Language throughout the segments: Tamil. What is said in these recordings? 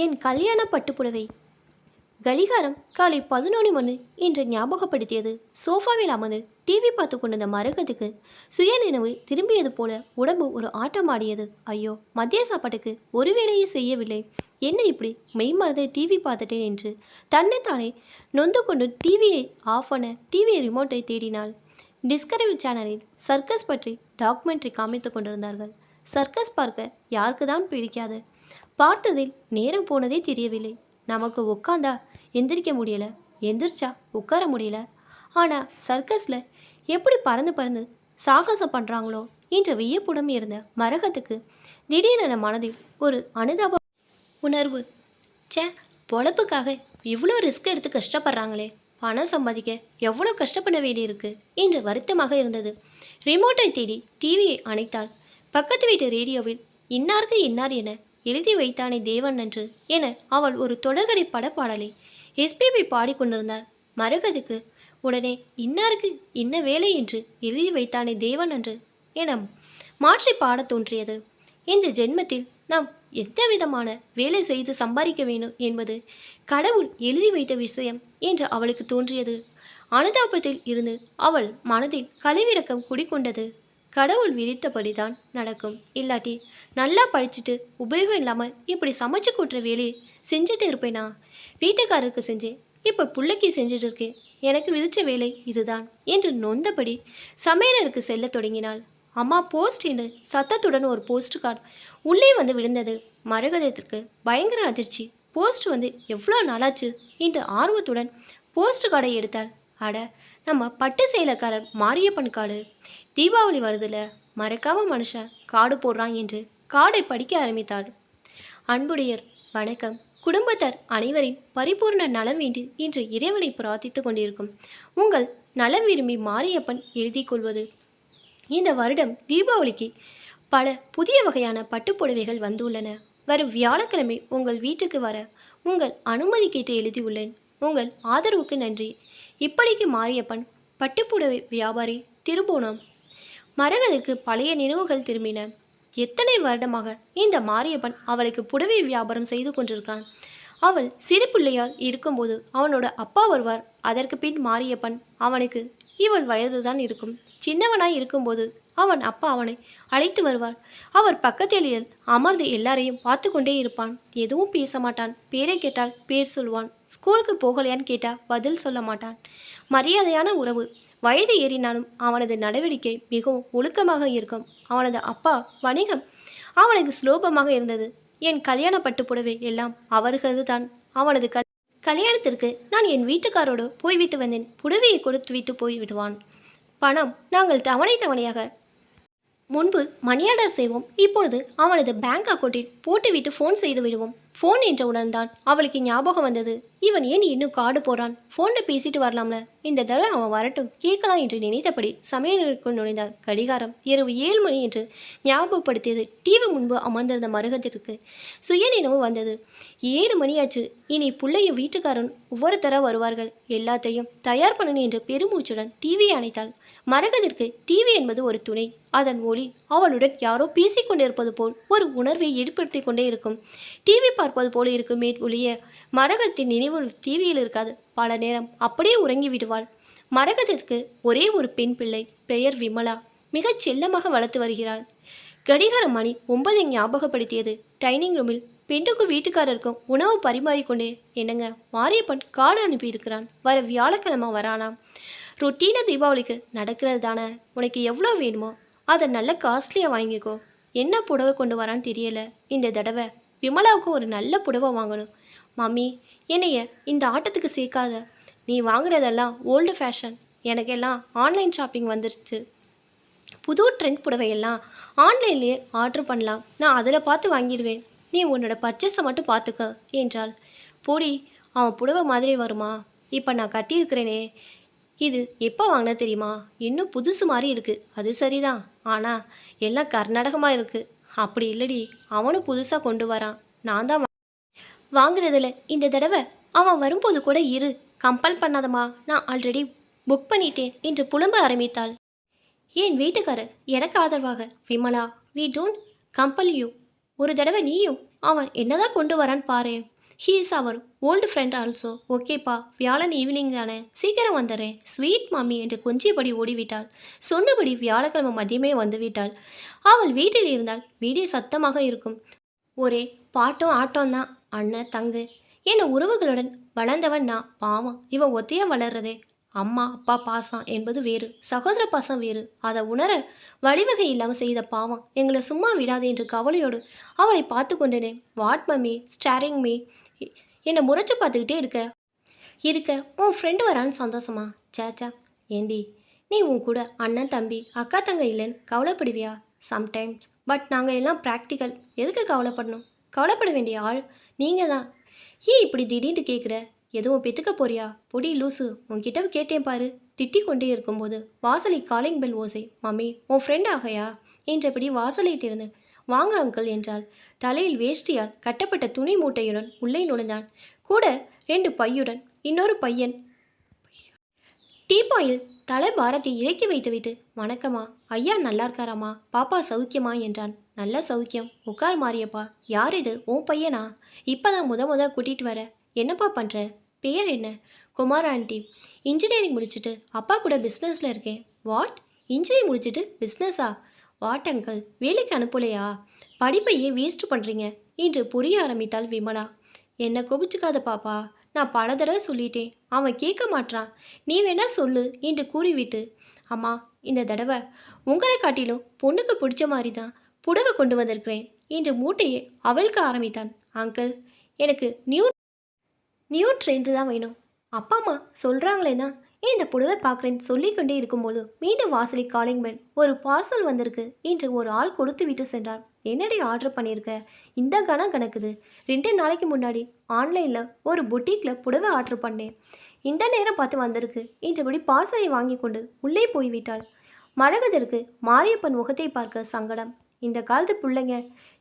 என் கல்யாண பட்டுப்புடவை கடிகாரம் காலை 11 மணி என்று ஞாபகப்படுத்தியது. சோஃபாவில் அமர்ந்து டிவி பார்த்து கொண்டிருந்த மரகதுக்கு சுயநினைவு திரும்பியது போல உடம்பு ஒரு ஆட்டமாடியது. ஐயோ, மதிய சாப்பாட்டுக்கு ஒரு வேளையே செய்யவில்லை, என்ன இப்படி மெய்மறந்து டிவி பார்த்துட்டேன் என்று தன்னைத்தானே நொந்து கொண்டு டிவியை ஆஃப் பண்ண டிவி ரிமோட்டை தேடினாள். டிஸ்கவரி சேனலில் சர்க்கஸ் பற்றி டாக்குமெண்ட்ரி காமித்து கொண்டிருந்தார்கள். சர்க்கஸ் பார்க்க யாருக்கு தான் பிடிக்காது? பார்த்ததில் நேரம் போனதே தெரியவில்லை. நமக்கு உட்காந்தா எந்திரிக்க முடியல, எந்திரிச்சா உட்கார முடியல. ஆனால் சர்க்கஸில் எப்படி பறந்து பறந்து சாகசம் பண்ணுறாங்களோ என்ற வியப்புடன் இருந்த மரகத்துக்கு திடீரென மனதில் ஒரு அனுதாப உணர்வு. சே, பொழப்புக்காக இவ்வளோ ரிஸ்க் எடுத்து கஷ்டப்படுறாங்களே, பணம் சம்பாதிக்க எவ்வளோ கஷ்டப்பட வேண்டியிருக்கு என்று வருத்தமாக இருந்தது. ரிமோட்டை தேடி டிவியை அணைத்தாள். பக்கத்து வீட்டு ரேடியோவில் இன்னாருக்கு இன்னார் என எழுதி வைத்தானே தேவன் நன்று என அவள் ஒரு தொடர்கதை படப்பாடலை எஸ்பிபி பாடிக்கொண்டிருந்தார். மரகதுக்கு உடனே இன்னாருக்கு இன்ன வேலை என்று எழுதி வைத்தானே தேவன் நன்று என மாற்றி பாடத் தோன்றியது. இந்த ஜென்மத்தில் நாம் எந்த விதமான வேலை செய்து சம்பாதிக்க வேண்டும் என்பது கடவுள் எழுதி வைத்த விஷயம் என்று அவளுக்கு தோன்றியது. அனுதாபத்தில் இருந்து அவள் மனதில் கலைவிறக்கம் குடிக்கொண்டது. கடவுள் விரித்தபடிதான் நடக்கும், இல்லாட்டி நல்லா படிச்சுட்டு உபயோகம் இல்லாமல் இப்படி சமைச்சு கூட்டுற வேலையை செஞ்சுட்டு இருப்பேனா? வீட்டுக்காரருக்கு செஞ்சேன், இப்போ பிள்ளைக்கு செஞ்சுட்டு இருக்கேன், எனக்கு விதித்த வேலை இதுதான் என்று நொந்தபடி சமையலருக்கு செல்ல தொடங்கினாள். அம்மா போஸ்ட் என்று சத்தத்துடன் ஒரு போஸ்ட் கார்டு உள்ளே வந்து விழுந்தது. மரகதத்திற்கு பயங்கர அதிர்ச்சி. போஸ்ட் வந்து எவ்வளோ நாளாச்சு என்று ஆர்வத்துடன் போஸ்ட் கார்டை எடுத்தாள். அட, நம்ம பட்டு சேலக்காரர் மாரியப்பன் கார்டு. தீபாவளி வருதுல, மறக்காம மனுஷன் கார்டு போடுறான் என்று கார்டை படிக்க ஆரம்பித்தாள். அன்புடையர் வணக்கம். குடும்பத்தார் அனைவரின் பரிபூர்ண நலம் வேண்டி இன்று இறைவனை பிரார்த்தித்து கொண்டிருக்கும் உங்கள் நலம் விரும்பி மாரியப்பன் எழுதி கொள்வது. இந்த வருடம் தீபாவளிக்கு பல புதிய வகையான பட்டுப்புடவைகள் வந்துள்ளன. வரும் வியாழக்கிழமை உங்கள் வீட்டுக்கு வர உங்கள் அனுமதி கேட்டு எழுதியுள்ளேன். உங்கள் ஆதரவுக்கு நன்றி. இப்படிக்கு மாரியப்பன், பட்டுப்புடவை வியாபாரி, திருபுவனம். மரகதுக்கு பழைய நினைவுகள் திரும்பின. எத்தனை வருடமாக இந்த மாரியப்பன் அவளுக்கு புடவை வியாபாரம் செய்து கொண்டிருக்கான். அவள் சிறு பிள்ளையால் இருக்கும்போது அவனோட அப்பா வருவார். அதற்கு பின் மாரியப்பன், அவனுக்கு இவள் வயதுதான் இருக்கும். சின்னவனாய் இருக்கும்போது அவன் அப்பா அவனை அழைத்து வருவார். அவர் பக்கத்தில் அமர்ந்து எல்லாரையும் பார்த்து கொண்டே இருப்பான். எதுவும் பேச மாட்டான். பேரை கேட்டால் பேர் சொல்வான். ஸ்கூலுக்கு போகலையான்னு கேட்டால் பதில் சொல்ல மாட்டான். மரியாதையான உறவு. வயது ஏறினாலும் அவனது நடவடிக்கை மிகவும் ஒழுக்கமாக இருக்கும். அவனது அப்பா வணிகம் அவனுக்கு சுலோபமாக இருந்தது. என் கல்யாண பட்டுப்புடவை எல்லாம் அவர்களது தான். அவனது கல்யாணத்திற்கு நான் என் வீட்டுக்காரோடு போய்விட்டு வந்தேன். புடவையை கொடுத்து விட்டு போய் விடுவான். பணம் நாங்கள் தவணையாக முன்பு மணியார்டர் செய்வோம். இப்பொழுது அவனது பேங்க் அக்கௌண்ட்டில் போட்டுவிட்டு ஃபோன் செய்து விடுவோம். ஃபோன் என்றவுடன் தான் அவளுக்கு ஞாபகம் வந்தது. இவன் ஏன் இன்னும் கார்டு போகிறான்? ஃபோனில் பேசிட்டு வரலாம்ல, இந்த தடவை அவன் வரட்டும், கேட்கலாம் என்று நினைத்தபடி சமையலுக்குள் நுழைந்தார். கடிகாரம் இரவு 7 மணி என்று ஞாபகப்படுத்தியது. டிவி முன்பு அமர்ந்திருந்த மரகத்திற்கு சுயநினைவு வந்தது. 7 மணியாச்சு. இனி பிள்ளையும் வீட்டுக்காரன் ஒவ்வொருத்தர வருவார்கள். எல்லாத்தையும் தயார் பண்ணணும் என்று பெருமூச்சுடன் டிவியை அணைத்தாள். மரகத்திற்கு டிவி என்பது ஒரு துணை. அதன் ஒளி அவளுடன் யாரோ பேசிக்கொண்டிருப்பது போல் ஒரு உணர்வை ஏற்படுத்தி கொண்டே இருக்கும். டிவி பார்ப்பது போல இருக்குமே ஒளிய மரகத்தின் நினைவு டிவியில் இருக்காது. பல நேரம் அப்படியே உறங்கி விடுவாள். மரகத்திற்கு ஒரே ஒரு பெண் பிள்ளை, பெயர் விமலா. மிகச் செல்லமாக வளர்த்து வருகிறாள். கடிகார மணி 9 ஞாபகப்படுத்தியது. டைனிங் ரூமில் பெண்ணுக்கும் வீட்டுக்காரருக்கும் உணவு பரிமாறிக்கொண்டே, என்னங்க மாரியப்பன் கார்டு அனுப்பியிருக்கிறான், வர வியாழக்கிழமை வரானாம். ரொட்டீனாக தீபாவளிக்கு நடக்கிறது தானே, உனக்கு எவ்வளோ வேணுமோ அதை நல்ல காஸ்ட்லியாக வாங்கிக்கோ. என்ன புடவை கொண்டு வரான்னு தெரியல. இந்த தடவை விமலாவுக்கு ஒரு நல்ல புடவை வாங்கணும். மம்மி, என்னைய இந்த ஆட்டத்துக்கு சேர்க்காத. நீ வாங்குறதெல்லாம் ஓல்டு ஃபேஷன். எனக்கெல்லாம் ஆன்லைன் ஷாப்பிங் வந்துருச்சு. புது ட்ரெண்ட் புடவையெல்லாம் ஆன்லைன்லேயே ஆர்டர் பண்ணலாம். நான் அதில் பார்த்து வாங்கிடுவேன். நீ உன்னோட பர்ச்சேஸை மட்டும் பார்த்துக்க என்றாள். போடி, அவன் புடவை மாதிரி வருமா? இப்போ நான் கட்டியிருக்கிறேனே, இது எப்போ வாங்கினா தெரியுமா? இன்னும் புதுசு மாதிரி இருக்குது. அது சரிதான், ஆனால் எல்லாம் கர்நாடகமாக இருக்குது. அப்படி இல்லடி, அவனும் புதுசாக கொண்டு வரான். நான் தான் வாங்குறதில்ல. இந்த தடவை அவன் வரும்போது கூட இரு, கம்பல் பண்ணாதம்மா, நான் ஆல்ரெடி புக் பண்ணிட்டேன் என்று புலம்ப ஆரம்பித்தாள். என் வீட்டுக்காரர் எனக்கு ஆதரவாக, Vimala, we don't compel you, ஒரு தடவை நீயும் அவன் என்னதான் கொண்டு வரான்னு பாரு. He is our old friend also. ஓகேப்பா, வியாழன் ஈவினிங் தானே, சீக்கிரம் வந்துடுறேன் ஸ்வீட் மாமி என்று கொஞ்சியபடி ஓடிவிட்டாள். சொன்னபடி வியாழக்கிழமை மதியமே வந்துவிட்டாள். அவள் வீட்டில் இருந்தால் வீடே சத்தமாக இருக்கும். ஒரே பாட்டும் ஆட்டம் தான். அண்ணன் தங்கு என்ன உறவுகளுடன் வளர்ந்தவன் நான். பாவம் இவன் ஒத்தையாக வளர்றதே. அம்மா அப்பா பாசம் என்பது வேறு, சகோதர பாசம் வேறு. அதை உணர வழிவகை இல்லாமல் செய்த பாவம் எங்களை சும்மா விடாது என்று கவலையோடு அவளை பார்த்து கொண்டேனேன். வாட் மம்மி ஸ்டாரிங் மீ, என்னை முறைச்சு பார்த்துக்கிட்டே இருக்க உன் ஃப்ரெண்டு வரான்னு சந்தோஷமா? சேச்சா ஏண்டி, நீ உன் கூட அண்ணன் தம்பி அக்கா தங்க இல்லைன்னு கவலைப்படுவியா? சம்டைம்ஸ். பட் நாங்கள் எல்லாம் ப்ராக்டிக்கல். எதுக்கு கவலைப்படணும்? கவலைப்பட வேண்டிய ஆள் நீங்கள் தான். ஏன் இப்படி திடீர்னு கேட்குற? எதுவும் பெற்றுக்க போறியா? பொடி லூசு, உன்கிட்ட கேட்டேன் பாரு. திட்டிக் கொண்டே இருக்கும்போது வாசலை காலிங் பெல் ஓசை. மம்மி உன் ஃப்ரெண்ட் ஆகையா என்றபடி வாசலை திறந்து வாங்க அங்கிள் என்றாள். தலையில் வேஷ்டியால் கட்டப்பட்ட துணி மூட்டையுடன் உள்ளே நுழைந்தான். கூட 2 பையுடன் இன்னொரு பையன். டீப்பாயில் தலை பாரத்தை இறக்கி வைத்துவிட்டு, வணக்கம்மா, ஐயா நல்லா இருக்காராம்மா, பாப்பா சௌக்கியமா என்றான். நல்ல சௌக்கியம், உட்கார் மாரியப்பா. யார் இது, உன் பையனா? இப்போதான் முத கூட்டிகிட்டு வர. என்னப்பா பண்ணுற? பேர் என்ன? குமார் ஆண்டி. இன்ஜினியரிங் முடிச்சுட்டு அப்பா கூட பிஸ்னஸில் இருக்கேன். வாட், இன்ஜினியரிங் முடிச்சுட்டு பிஸ்னஸா? வாட் அங்கிள், வேலைக்கு அனுப்பலையா? படிப்பையே வேஸ்ட் பண்ணுறீங்க என்று புரிய ஆரம்பித்தாள் விமலா. என்னை கோபிச்சுக்காத பாப்பா, நான் பல தடவை சொல்லிட்டேன், அவன் கேட்க மாட்டான். நீ வேணா சொல்லு என்று கூறிவிட்டு, அம்மா இந்த தடவை உங்களை காட்டிலும் பொண்ணுக்கு பிடிச்ச மாதிரி தான் புடவை கொண்டு வந்திருக்கிறேன் என்று மூட்டையை அவளுக்கு ஆரம்பித்தான். அங்கிள் எனக்கு நியூ ட்ரெண்டு தான் வேணும். அப்பா அம்மா சொல்கிறாங்களே தான் இந்த புடவை பார்க்குறேன்னு சொல்லிக்கொண்டே இருக்கும்போது மீண்டும் வாசலி காலிங் பெல். ஒரு பார்சல் வந்திருக்கு என்று ஒரு ஆள் கொடுத்து விட்டு சென்றார். என்னடி ஆர்டர் பண்ணியிருக்க? இந்த கணம் கணக்குது. 2 நாளைக்கு முன்னாடி ஆன்லைனில் ஒரு பொட்டிக்கில் புடவை ஆர்டர் பண்ணேன். இந்த நேரம் பார்த்து வந்திருக்கு என்றபடி பார்சலை வாங்கி கொண்டு உள்ளே போய்விட்டாள். மரகதற்கு மாரியப்பன் முகத்தை பார்க்க சங்கடம். இந்த காலத்து பிள்ளைங்க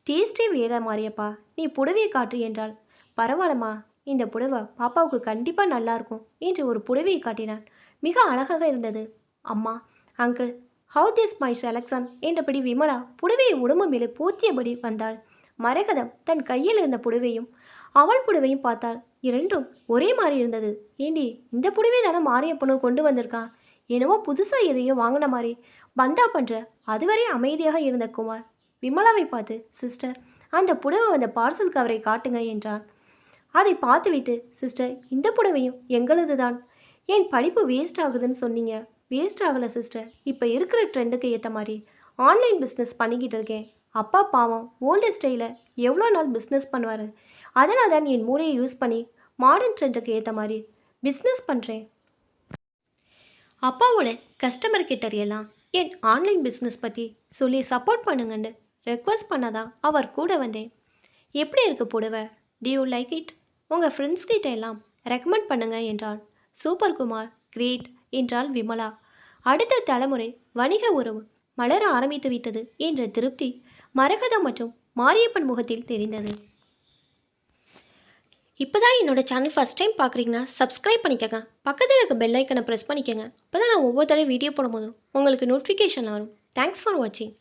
டேஸ்டே வேற மாரியப்பா, நீ புடவையை காட்டு என்றாள். பரவாயில்லம்மா, இந்த புடவை பாப்பாவுக்கு கண்டிப்பாக நல்லாயிருக்கும் என்று ஒரு புடவையை காட்டினான். மிக அழகாக இருந்தது. அம்மா uncle how this my selection என்றபடி விமலா புடவையை உடம்பு மேலே போத்தியபடி வந்தாள். மரகதம் தன் கையில் இருந்த புடவையும் அவள் புடவையும் பார்த்தாள். இரண்டும் ஒரே மாதிரி இருந்தது. ஏண்டி, இந்த புடவை தானே மாரியப்பனும் கொண்டு வந்திருக்கான். என்னவோ புதுசாக எதையோ வாங்கின மாதிரி பந்தா பண்ணுற. அதுவரை அமைதியாக இருந்த குமார் விமலாவை பார்த்து, சிஸ்டர் அந்த புடவை வந்த பார்சல் கவரை காட்டுங்க என்றான். அதை பார்த்துவிட்டு, சிஸ்டர் இந்த புடவையும் எங்களது தான். என் படிப்பு வேஸ்ட் ஆகுதுன்னு சொன்னீங்க. வேஸ்ட் ஆகலை சிஸ்டர், இப்போ இருக்கிற ட்ரெண்டுக்கு ஏற்ற மாதிரி ஆன்லைன் பிஸ்னஸ் பண்ணிக்கிட்டு இருக்கேன். அப்பா பாவம் ஓல்டு ஸ்டைலில் எவ்வளோ நாள் பிஸ்னஸ் பண்ணுவார். அதனால் தான் என் மூளையை யூஸ் பண்ணி மாடர்ன் ட்ரெண்டுக்கு ஏற்ற மாதிரி பிஸ்னஸ் பண்ணுறேன். அப்பாவோட கஸ்டமர் கிட்டரியெல்லாம் என் ஆன்லைன் பிஸ்னஸ் பற்றி சொல்லி சப்போர்ட் பண்ணுங்கன்னு ரெக்வஸ்ட் பண்ணதான் அவர் கூட வந்தேன். எப்படி இருக்குது புடவை? To you like it? உங்கள் ஃப்ரெண்ட்ஸ் கிட்ட எல்லாம் ரெக்கமெண்ட் பண்ணுங்க என்றாள். சூப்பர் குமார், கிரேட் என்றாள் விமலா. அடுத்த தலைமுறை வணிக உறவு மலர ஆரம்பித்து விட்டது என்ற திருப்தி மரகதம் மற்றும் மாரியப்பன் முகத்தில் தெரிந்தது. இப்போதான் என்னோட சேனல் ஃபஸ்ட் டைம் பார்க்குறீங்கன்னா சப்ஸ்கிரைப் பண்ணிக்கங்க. பக்கத்தில் இருக்க பெல் ஐக்கனை ப்ரெஸ் பண்ணிக்கங்க. அப்போ தான் நான் ஒவ்வொரு தடவை வீடியோ போடும்போதும் உங்களுக்கு நோட்டிஃபிகேஷன் வரும். தேங்க்ஸ் ஃபார் வாட்சிங்.